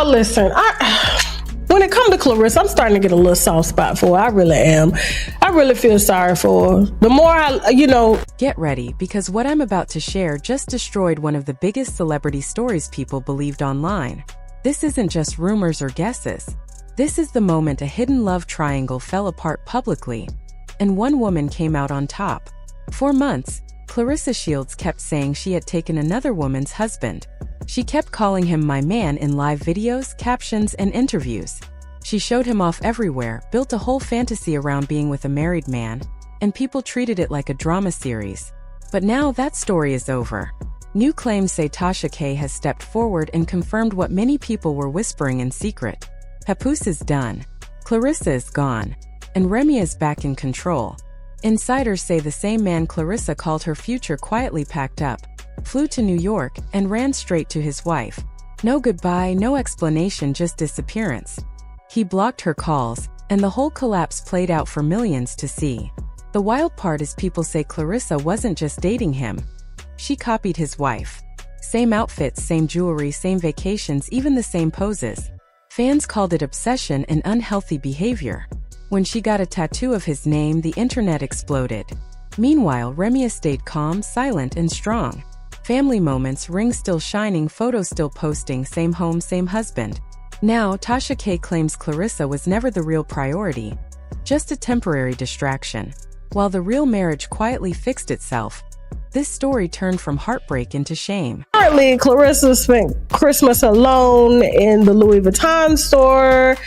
Y'all listen, when it comes to Claressa, I'm starting to get a little soft spot for her. I really am. I really feel sorry for her. The more Get ready, because what I'm about to share just destroyed one of the biggest celebrity stories people believed online. This isn't just rumors or guesses. This is the moment a hidden love triangle fell apart publicly, and one woman came out on top. For months, Claressa Shields kept saying she had taken another woman's husband. She kept calling him my man in live videos, captions, and interviews. She showed him off everywhere, built a whole fantasy around being with a married man, and people treated it like a drama series. But now that story is over. New claims say Tasha K has stepped forward and confirmed what many people were whispering in secret. Papoose is done, Claressa is gone, and Remy is back in control. Insiders say the same man Claressa called her future quietly packed up, flew to New York, and ran straight to his wife. No goodbye, no explanation, just disappearance. He blocked her calls, and the whole collapse played out for millions to see. The wild part is people say Claressa wasn't just dating him. She copied his wife. Same outfits, same jewelry, same vacations, even the same poses. Fans called it obsession and unhealthy behavior. When she got a tattoo of his name, the internet exploded. Meanwhile, Remy stayed calm, silent, and strong. Family moments, ring still shining, photos still posting, same home, same husband. Now, Tasha K claims Claressa was never the real priority, just a temporary distraction. While the real marriage quietly fixed itself, this story turned from heartbreak into shame. Apparently, Claressa spent Christmas alone in the Louis Vuitton store,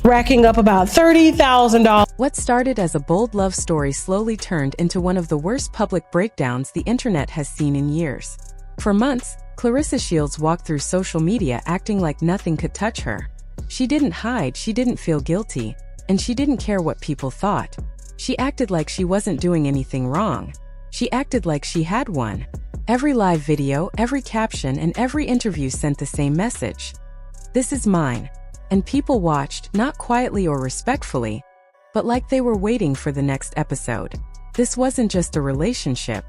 racking up about $30,000. What started as a bold love story slowly turned into one of the worst public breakdowns the internet has seen in years. For months, Claressa Shields walked through social media acting like nothing could touch her. She didn't hide, she didn't feel guilty, and she didn't care what people thought. She acted like she wasn't doing anything wrong. She acted like she had one. Every live video, every caption, and every interview sent the same message. This is mine. And people watched, not quietly or respectfully, but like they were waiting for the next episode. This wasn't just a relationship.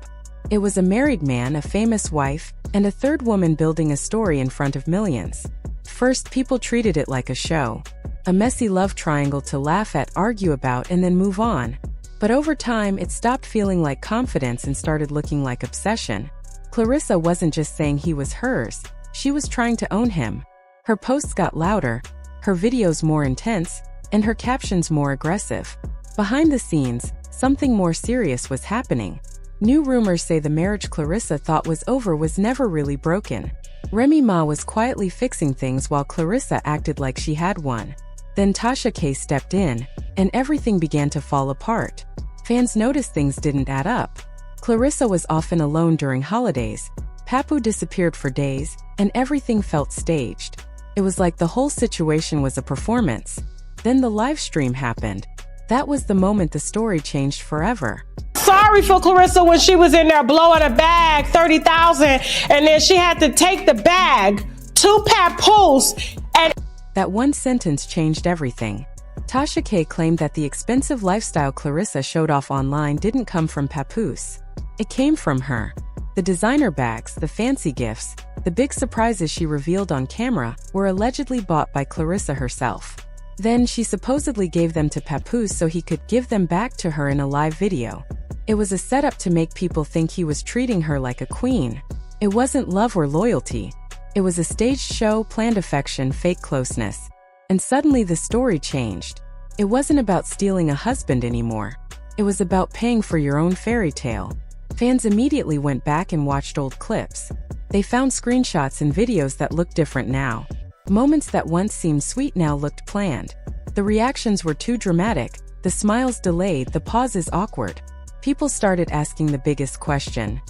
It was a married man, a famous wife, and a third woman building a story in front of millions. First, people treated it like a show. A messy love triangle to laugh at, argue about, and then move on. But over time, it stopped feeling like confidence and started looking like obsession. Claressa wasn't just saying he was hers, she was trying to own him. Her posts got louder, her videos more intense, and her captions more aggressive. Behind the scenes, something more serious was happening. New rumors say the marriage Claressa thought was over was never really broken. Remy Ma was quietly fixing things while Claressa acted like she had one. Then Tasha K stepped in, and everything began to fall apart. Fans noticed things didn't add up. Claressa was often alone during holidays, Papoose disappeared for days, and everything felt staged. It was like the whole situation was a performance. Then the live stream happened. That was the moment the story changed forever. Sorry for Claressa when she was in there blowing a bag, $30,000, and then she had to take the bag to Papoose and... That one sentence changed everything. Tasha K claimed that the expensive lifestyle Claressa showed off online didn't come from Papoose. It came from her. The designer bags, the fancy gifts, the big surprises she revealed on camera were allegedly bought by Claressa herself. Then she supposedly gave them to Papoose so he could give them back to her in a live video. It was a setup to make people think he was treating her like a queen. It wasn't love or loyalty. It was a staged show, planned affection, fake closeness. And suddenly the story changed. It wasn't about stealing a husband anymore. It was about paying for your own fairy tale. Fans immediately went back and watched old clips. They found screenshots and videos that looked different now. Moments that once seemed sweet now looked planned. The reactions were too dramatic, the smiles delayed, the pauses awkward. People started asking the biggest question.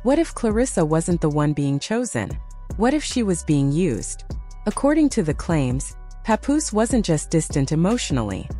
What if Claressa wasn't the one being chosen? What if she was being used? According to the claims, Papoose wasn't just distant emotionally.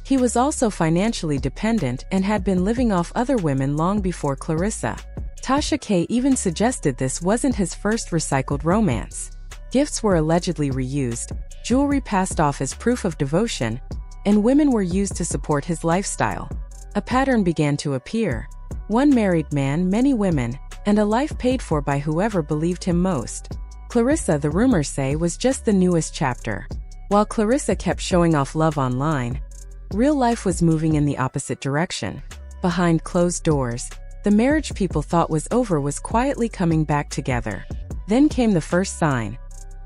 He was also financially dependent and had been living off other women long before Claressa. Tasha K even suggested this wasn't his first recycled romance. Gifts were allegedly reused, jewelry passed off as proof of devotion, and women were used to support his lifestyle. A pattern began to appear. One married man, many women, and a life paid for by whoever believed him most. Claressa, the rumors say, was just the newest chapter. While Claressa kept showing off love online, real life was moving in the opposite direction. Behind closed doors, the marriage people thought was over was quietly coming back together. Then came the first sign.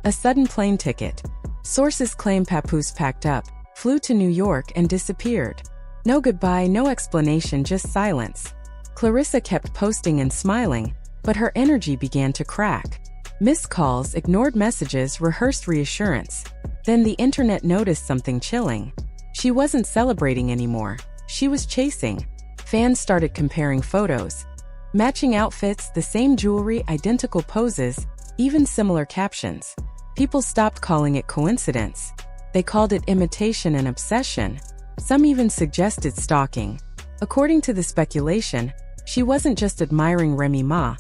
A sudden plane ticket. Sources claim Papoose packed up, flew to New York and disappeared. No goodbye, no explanation, just silence. Claressa kept posting and smiling, but her energy began to crack. Missed calls, ignored messages, rehearsed reassurance. Then the internet noticed something chilling. She wasn't celebrating anymore. She was chasing. Fans started comparing photos. Matching outfits, the same jewelry, identical poses, even similar captions. People stopped calling it coincidence. They called it imitation and obsession. Some even suggested stalking. According to the speculation, she wasn't just admiring Remy Ma.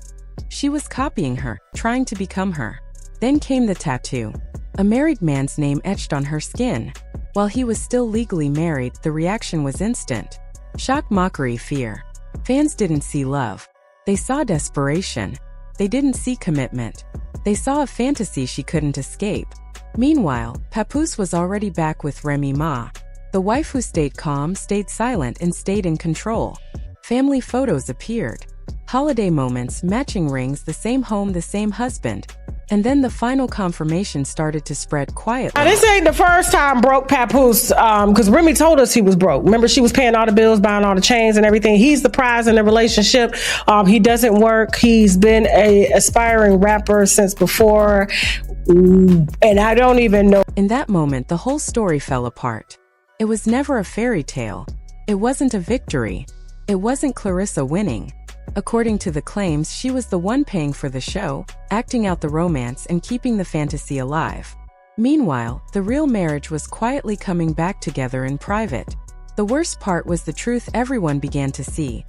She was copying her, trying to become her. Then came the tattoo. A married man's name etched on her skin. While he was still legally married, the reaction was instant. Shock, mockery, fear. Fans didn't see love. They saw desperation. They didn't see commitment. They saw a fantasy she couldn't escape. Meanwhile, Papoose was already back with Remy Ma. The wife who stayed calm, stayed silent, and stayed in control. Family photos appeared. Holiday moments, matching rings, the same home, the same husband. And then the final confirmation started to spread quietly. Now, this ain't the first time broke Papoose, because Remy told us he was broke. Remember, she was paying all the bills, buying all the chains and everything. He's the prize in the relationship. He doesn't work. He's been a aspiring rapper since before, and I don't even know. In that moment, the whole story fell apart. It was never a fairy tale. It wasn't a victory. It wasn't Claressa winning. According to the claims, she was the one paying for the show, acting out the romance and keeping the fantasy alive. Meanwhile, the real marriage was quietly coming back together in private. The worst part was the truth everyone began to see.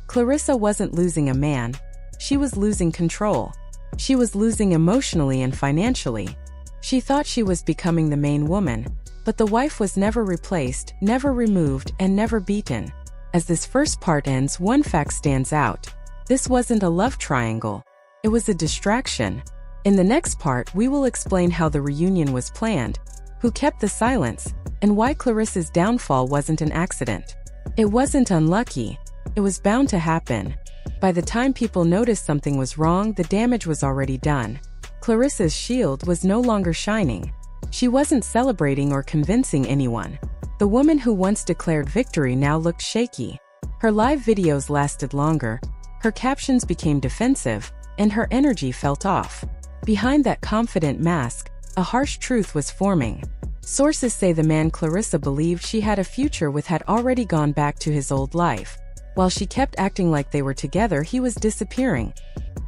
Claressa wasn't losing a man. She was losing control. She was losing emotionally and financially. She thought she was becoming the main woman, but the wife was never replaced, never removed, and never beaten. As this first part ends, one fact stands out. This wasn't a love triangle. It was a distraction. In the next part, we will explain how the reunion was planned, who kept the silence, and why Claressa's downfall wasn't an accident. It wasn't unlucky. It was bound to happen. By the time people noticed something was wrong, the damage was already done. Claressa's shield was no longer shining. She wasn't celebrating or convincing anyone. The woman who once declared victory now looked shaky. Her live videos lasted longer, her captions became defensive, and her energy felt off. Behind that confident mask, a harsh truth was forming. Sources say the man Claressa believed she had a future with had already gone back to his old life. While she kept acting like they were together, he was disappearing.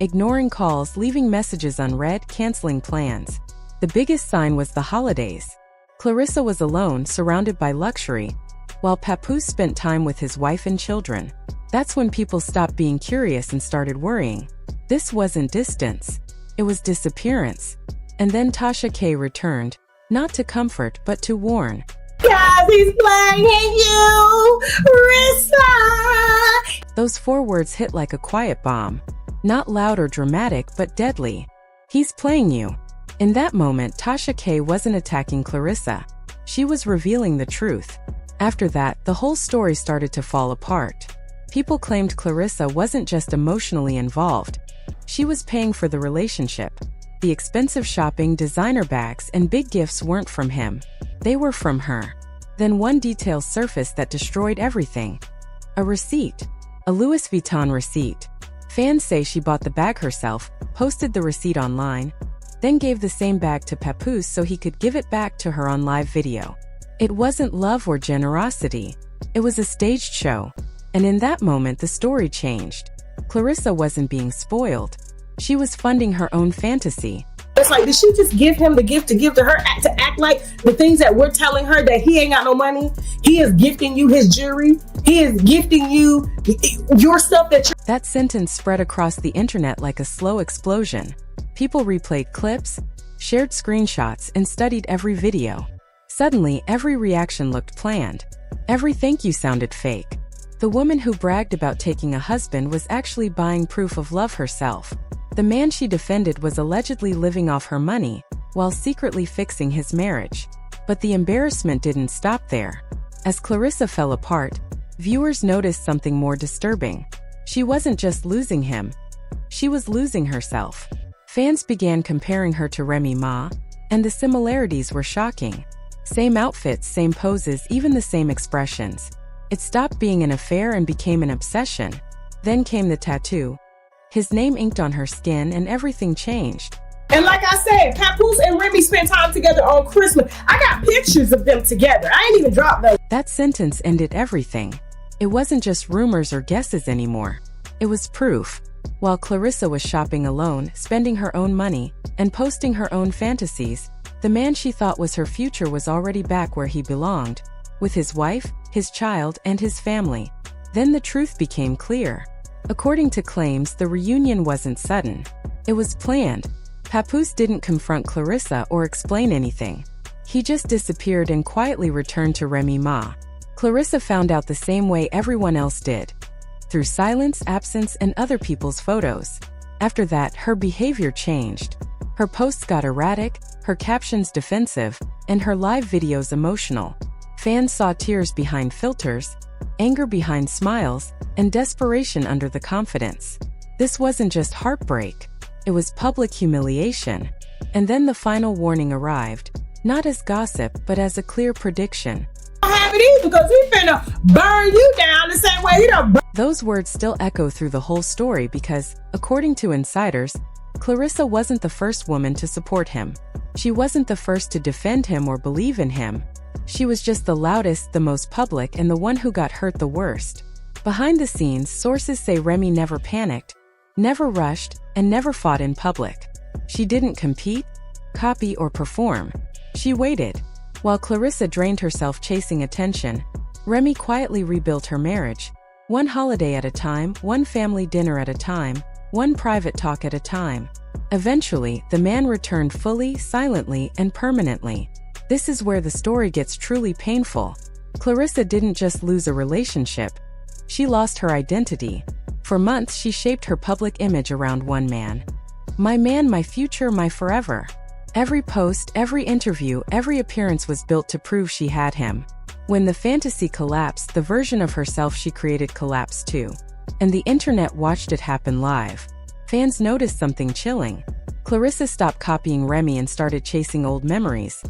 Ignoring calls, leaving messages unread, canceling plans. The biggest sign was the holidays. Claressa was alone, surrounded by luxury, while Papoose spent time with his wife and children. That's when people stopped being curious and started worrying. This wasn't distance. It was disappearance. And then Tasha K returned, not to comfort, but to warn. Cause he's playing you, Rissa. Those 4 words hit like a quiet bomb. Not loud or dramatic, but deadly. He's playing you. In that moment, Tasha K wasn't attacking Claressa. She was revealing the truth. After that, the whole story started to fall apart. People claimed Claressa wasn't just emotionally involved. She was paying for the relationship. The expensive shopping, designer bags, and big gifts weren't from him. They were from her. Then one detail surfaced that destroyed everything. A receipt. A Louis Vuitton receipt. Fans say she bought the bag herself, posted the receipt online, then gave the same bag to Papoose so he could give it back to her on live video. It wasn't love or generosity. It was a staged show. And in that moment, the story changed. Claressa wasn't being spoiled. She was funding her own fantasy. It's like, did she just give him the gift to give to her, to act like the things that we're telling her, that he ain't got no money? He is gifting you his jewelry. He is gifting you your stuff that you're... That sentence spread across the internet like a slow explosion. People replayed clips, shared screenshots, and studied every video. Suddenly, every reaction looked planned. Every thank you sounded fake. The woman who bragged about taking a husband was actually buying proof of love herself. The man she defended was allegedly living off her money while secretly fixing his marriage. But the embarrassment didn't stop there. As Claressa fell apart, viewers noticed something more disturbing. She wasn't just losing him, she was losing herself. Fans began comparing her to Remy Ma, and the similarities were shocking. Same outfits, same poses, even the same expressions. It stopped being an affair and became an obsession. Then came the tattoo. His name inked on her skin and everything changed. And like I said, Papoose and Remy spent time together on Christmas. I got pictures of them together. I ain't even dropped those. That sentence ended everything. It wasn't just rumors or guesses anymore. It was proof. While Claressa was shopping alone, spending her own money, and posting her own fantasies, the man she thought was her future was already back where he belonged, with his wife, his child, and his family. Then the truth became clear. According to claims, the reunion wasn't sudden. It was planned. Papoose didn't confront Claressa or explain anything. He just disappeared and quietly returned to Remy Ma. Claressa found out the same way everyone else did, through silence, absence, and other people's photos. After that, her behavior changed. Her posts got erratic, her captions defensive, and her live videos emotional. Fans saw tears behind filters, anger behind smiles, and desperation under the confidence. This wasn't just heartbreak. It was public humiliation. And then the final warning arrived, not as gossip, but as a clear prediction. I don't have it either because he finna burn you down the same way he done burn. Those words still echo through the whole story because, according to insiders, Claressa wasn't the first woman to support him. She wasn't the first to defend him or believe in him. She was just the loudest, the most public, and the one who got hurt the worst. Behind the scenes, sources say Remy never panicked, never rushed, and never fought in public. She didn't compete, copy, or perform. She waited. While Claressa drained herself chasing attention, Remy quietly rebuilt her marriage. One holiday at a time, one family dinner at a time, one private talk at a time. Eventually, the man returned fully, silently, and permanently. This is where the story gets truly painful. Claressa didn't just lose a relationship. She lost her identity. For months, she shaped her public image around one man. My man, my future, my forever. Every post, every interview, every appearance was built to prove she had him. When the fantasy collapsed, the version of herself she created collapsed too. And the internet watched it happen live. Fans noticed something chilling. Claressa stopped copying Remy and started chasing old memories.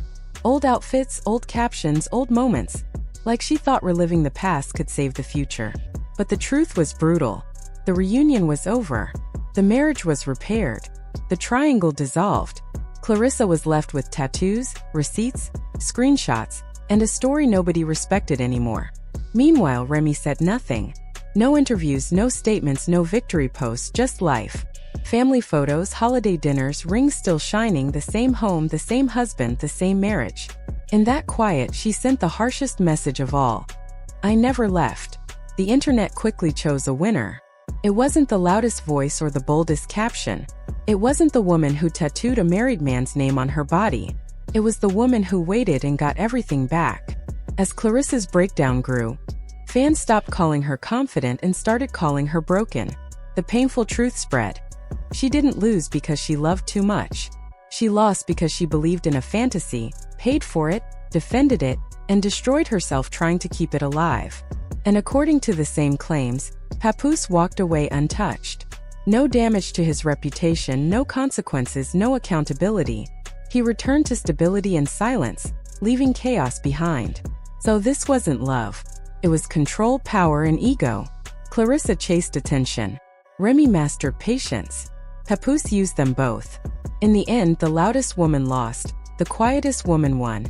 Old outfits, old captions, old moments. Like she thought reliving the past could save the future. But the truth was brutal. The reunion was over. The marriage was repaired. The triangle dissolved. Claressa was left with tattoos, receipts, screenshots, and a story nobody respected anymore. Meanwhile, Remy said nothing. No interviews, no statements, no victory posts, just life. Family photos, holiday dinners, rings still shining, the same home, the same husband, the same marriage. In that quiet, she sent the harshest message of all. I never left. The internet quickly chose a winner. It wasn't the loudest voice or the boldest caption. It wasn't the woman who tattooed a married man's name on her body. It was the woman who waited and got everything back. As Claressa's breakdown grew, fans stopped calling her confident and started calling her broken. The painful truth spread. She didn't lose because she loved too much. She lost because she believed in a fantasy, paid for it, defended it, and destroyed herself trying to keep it alive. And according to the same claims, Papoose walked away untouched. No damage to his reputation, no consequences, no accountability. He returned to stability and silence, leaving chaos behind. So this wasn't love. It was control, power, and ego. Claressa chased attention. Remy mastered patience. Papoose used them both. In the end, the loudest woman lost, the quietest woman won.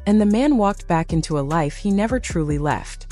And the man walked back into a life he never truly left.